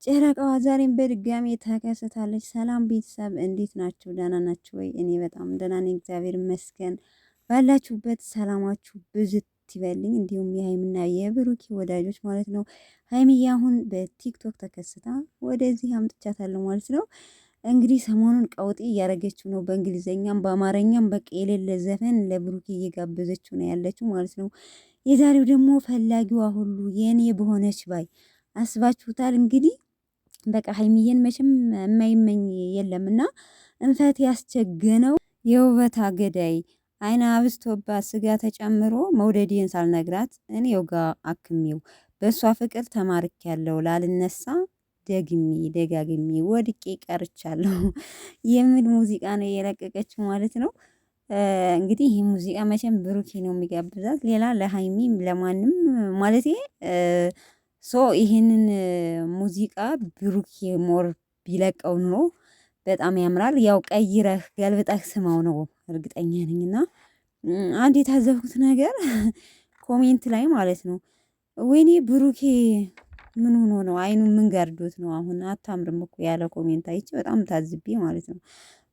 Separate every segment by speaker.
Speaker 1: ጨረቃዋ ዛሬም በድጋሚ ተከስታለች። ሰላም ቤተሰብ እንዴት ናችሁ? ደህና ናችሁ ወይ? እኔ በጣም ደህና ነኝ፣ እግዚአብሔር ይመስገን። ባላችሁበት ሰላማችሁ ብዝት ይበልኝ። እንዲሁም የሀይሚና የብሩኬ ወዳጆች ማለት ነው። ሀይሚዬ አሁን በቲክቶክ ተከስታ ወደዚህ አምጥቻታለሁ ማለት ነው። እንግዲህ ሰሞኑን ቀውጢ እያደረገችው ነው፣ በእንግሊዘኛም በአማርኛም በቃ የሌለ ዘፈን ለብሩኬ እየጋበዘችው ነው ያለችው ማለት ነው። የዛሬው ደግሞ ፈላጊዋ ሁሉ የኔ በሆነች ባይ አስባችሁታል እንግዲህ በቃ ሀይሚዬን መቼም የማይመኝ የለምና እንፈት ያስቸገነው የውበት አገዳይ አይና አብስቶባት ስጋ ተጨምሮ መውደዴን ሳልነግራት እኔው ጋር አክሜው በእሷ ፍቅር ተማርክ ያለው ላልነሳ ደግሜ ደጋግሜ ወድቄ ቀርቻለሁ የሚል ሙዚቃ ነው የለቀቀችው ማለት ነው። እንግዲህ ይህ ሙዚቃ መቼም ብሩኬ ነው የሚጋብዛት፣ ሌላ ለሀይሚም ለማንም ማለት ይሄንን ሙዚቃ ብሩኬ ሞር ቢለቀው ኑሮ በጣም ያምራል። ያው ቀይረህ ገልብጠህ ስማው ነው እርግጠኛ ነኝ። እና አንድ የታዘብኩት ነገር ኮሜንት ላይ ማለት ነው፣ ወይኔ ብሩኬ ምን ሆኖ ነው አይኑ ምን ጋርዶት ነው አሁን አታምርም እኮ ያለ ኮሜንት አይቼ በጣም ታዝቤ ማለት ነው።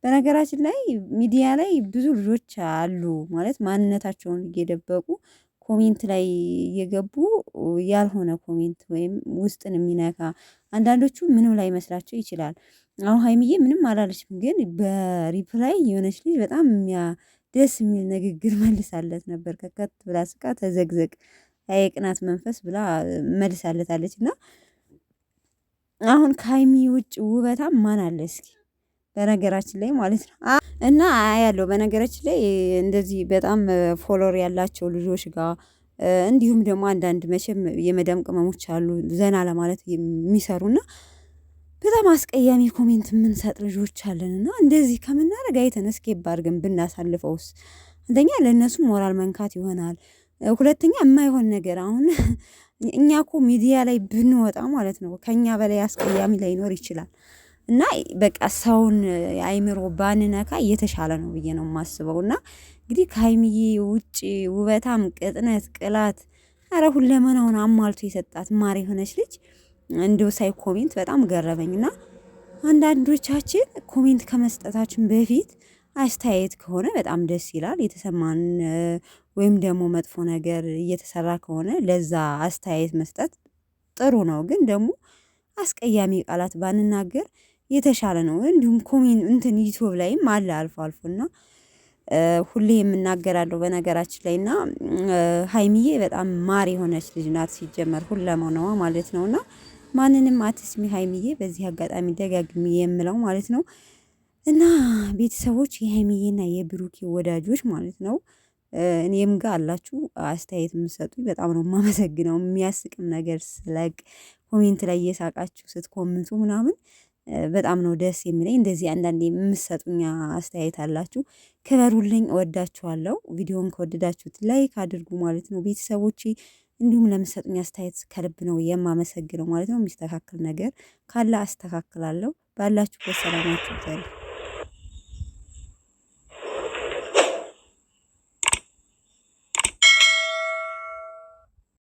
Speaker 1: በነገራችን ላይ ሚዲያ ላይ ብዙ ልጆች አሉ ማለት ማንነታቸውን እየደበቁ ኮሜንት ላይ እየገቡ ያልሆነ ኮሜንት ወይም ውስጥን የሚነካ አንዳንዶቹ ምንም ላይ መስላቸው ይችላል። አሁን ሀይሚዬ ምንም አላለችም፣ ግን በሪፕላይ የሆነች ልጅ በጣም ደስ የሚል ንግግር መልሳለት ነበር። ከከት ብላ ስቃ ተዘግዘግ የቅናት መንፈስ ብላ መልሳለታለች። እና አሁን ከሀይሚ ውጭ ውበታም ማን አለ እስኪ በነገራችን ላይ ማለት ነው። እና ያለው በነገራችን ላይ እንደዚህ በጣም ፎሎወር ያላቸው ልጆች ጋር እንዲሁም ደግሞ አንዳንድ መቼም የመዳም ቅመሞች አሉ ዘና ለማለት የሚሰሩና በጣም አስቀያሚ ኮሜንት የምንሰጥ ልጆች አለንና እንደዚህ ከምናደርግ አይተን እስኬፕ አድርገን ብናሳልፈውስ አንደኛ ለእነሱ ሞራል መንካት ይሆናል። ሁለተኛ የማይሆን ነገር አሁን እኛ እኮ ሚዲያ ላይ ብንወጣ ማለት ነው ከኛ በላይ አስቀያሚ ላይኖር ይችላል። እና በቃ ሰውን አይምሮ ባንነካ እየተሻለ ነው ብዬ ነው የማስበው። እና እንግዲህ ከሀይሚዬ ውጭ ውበታም ቅጥነት ቅላት አረ ሁለመናውን አሟልቶ የሰጣት ማር የሆነች ልጅ እንደው ሳይ ኮሜንት በጣም ገረመኝና አንዳንዶቻችን ኮሜንት ከመስጠታችን በፊት አስተያየት ከሆነ በጣም ደስ ይላል። የተሰማን ወይም ደግሞ መጥፎ ነገር እየተሰራ ከሆነ ለዛ አስተያየት መስጠት ጥሩ ነው። ግን ደግሞ አስቀያሚ ቃላት ባንናገር የተሻለ ነው። እንዲሁም ኮሜንት እንትን ዩቲዩብ ላይም አለ አልፎ አልፎና ሁሌ የምናገራለሁ በነገራችን ላይ እና ሀይሚዬ በጣም ማር የሆነች ልጅ ናት ሲጀመር ሁለመናዋ ማለት ነውና ማንንም አትስሚ ሀይሚዬ፣ በዚህ አጋጣሚ ደጋግሚ የምለው ማለት ነው። እና ቤተሰቦች የሀይሚዬና የብሩኬ ወዳጆች ማለት ነው እኔም ጋር አላችሁ አስተያየት የምትሰጡኝ በጣም ነው የማመሰግነው። የሚያስቅም ነገር ስለቅ ኮሜንት ላይ እየሳቃችሁ ስትኮምቱ ምናምን በጣም ነው ደስ የሚለኝ። እንደዚህ አንዳንዴ የምትሰጡኝ አስተያየት አላችሁ፣ ክበሩልኝ፣ እወዳችኋለሁ። ቪዲዮን ከወደዳችሁት ላይክ አድርጉ ማለት ነው ቤተሰቦቼ። እንዲሁም ለምትሰጡኝ አስተያየት ከልብ ነው የማመሰግነው ማለት ነው። የሚስተካከል ነገር ካለ አስተካክላለሁ። ባላችሁበት ሰላማችሁ ይብዛልኝ።